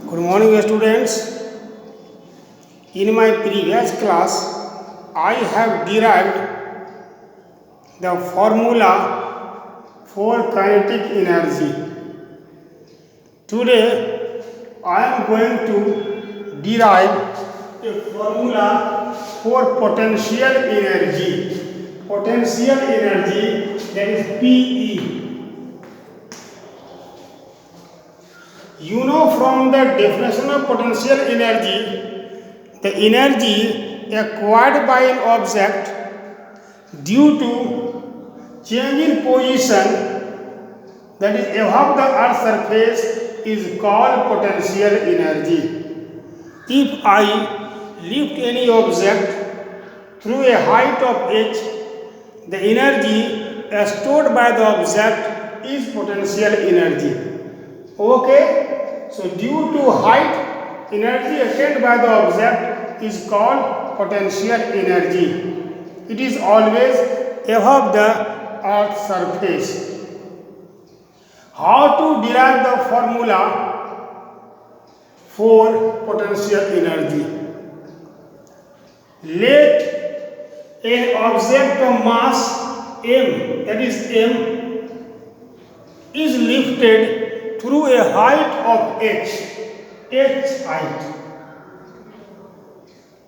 Good morning, students. In my previous class, I have derived the formula for kinetic energy. Today, I am going to derive a formula for potential energy. Potential energy, that is PE. You know from the definition of potential energy, the energy acquired by an object due to change in position, that is above the earth's surface, is called potential energy. If I lift any object through a height of h, the energy stored by the object is potential energy. Okay, so due to height, energy attained by the object is called potential energy. It is always above the earth's surface. How to derive the formula for potential energy? Let an object of mass m, that is m, is lifted through a height of h height,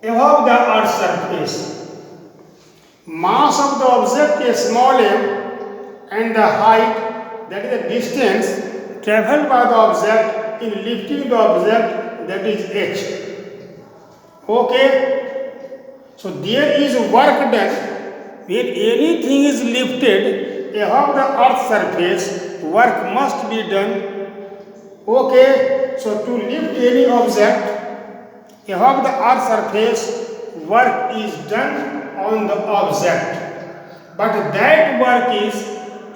above the earth's surface. Mass of the object is small m and the height, that is the distance travelled by the object in lifting the object, that is h. Okay, so there is work done when anything is lifted above the earth's surface. Work must be done. Okay, so to lift any object above the earth's surface, work is done on the object, but that work is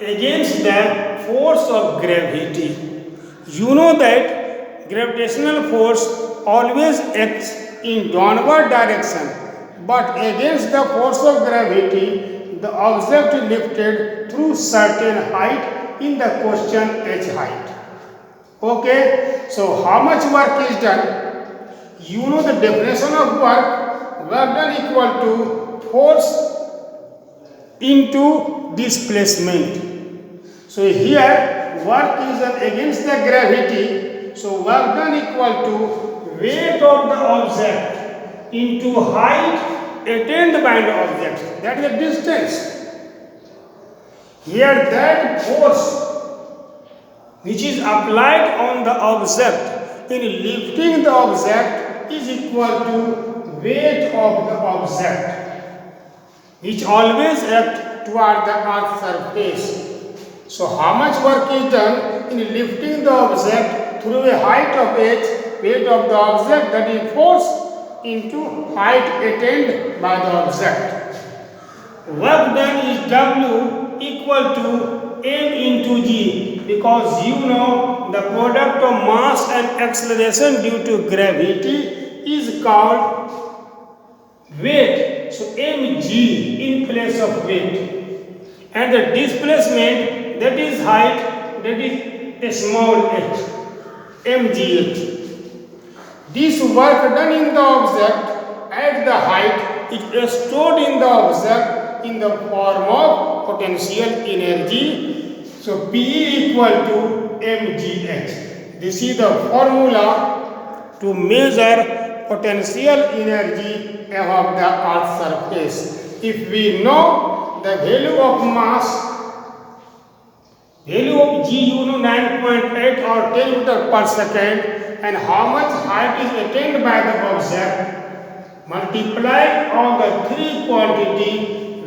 against the force of gravity. You know that gravitational force always acts in downward direction, but against the force of gravity, the object lifted through certain height, in the question h height. Okay, so how much work is done? You know the definition of work. Work done equal to force into displacement. So here work is done against the gravity. So work done equal to weight of the object into height attained by the object. That is the distance. Here that force which is applied on the object in lifting the object is equal to weight of the object, which always act toward the earth's surface. So how much work is done in lifting the object through a height of h, weight of the object, that is force into height attained by the object. Work done is W equal to m into g, because you know the product of mass and acceleration due to gravity is called weight. So mg in place of weight, and the displacement, that is height, that is a small h, mgh. This work done in the object at the height is stored in the object in the form of potential energy. So P equal to mgh. This is the formula to measure potential energy above the earth's surface. If we know the value of mass, value of g, you know 9.8 or 10 meter per second, and how much height is attained by the object, multiplied on the three quantity,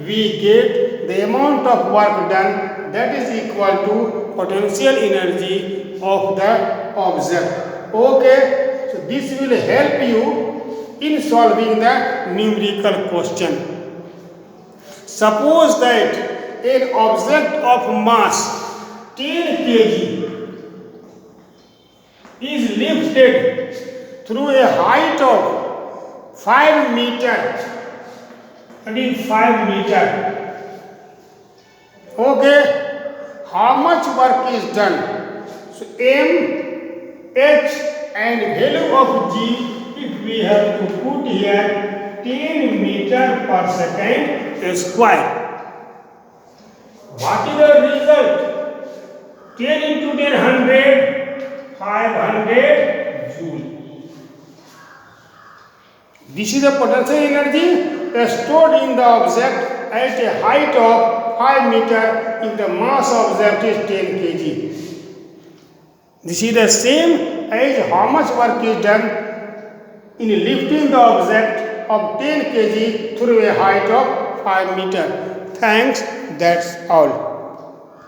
we get the amount of work done, that is equal to potential energy of the object. Okay, so this will help you in solving the numerical question. Suppose that an object of mass 10 kg is lifted through a height of 5 meter, that is 5 meter. Okay, how much work is done? So m, h and value of G, if we have to put here 10 meter per second square. What is the result? 10 into 10, 100, 500 joule. This is the potential energy stored in the object at a height of 5 meter if the mass object is 10 kg. This is the same as how much work is done in lifting the object of 10 kg through a height of 5 meter. Thanks, that's all.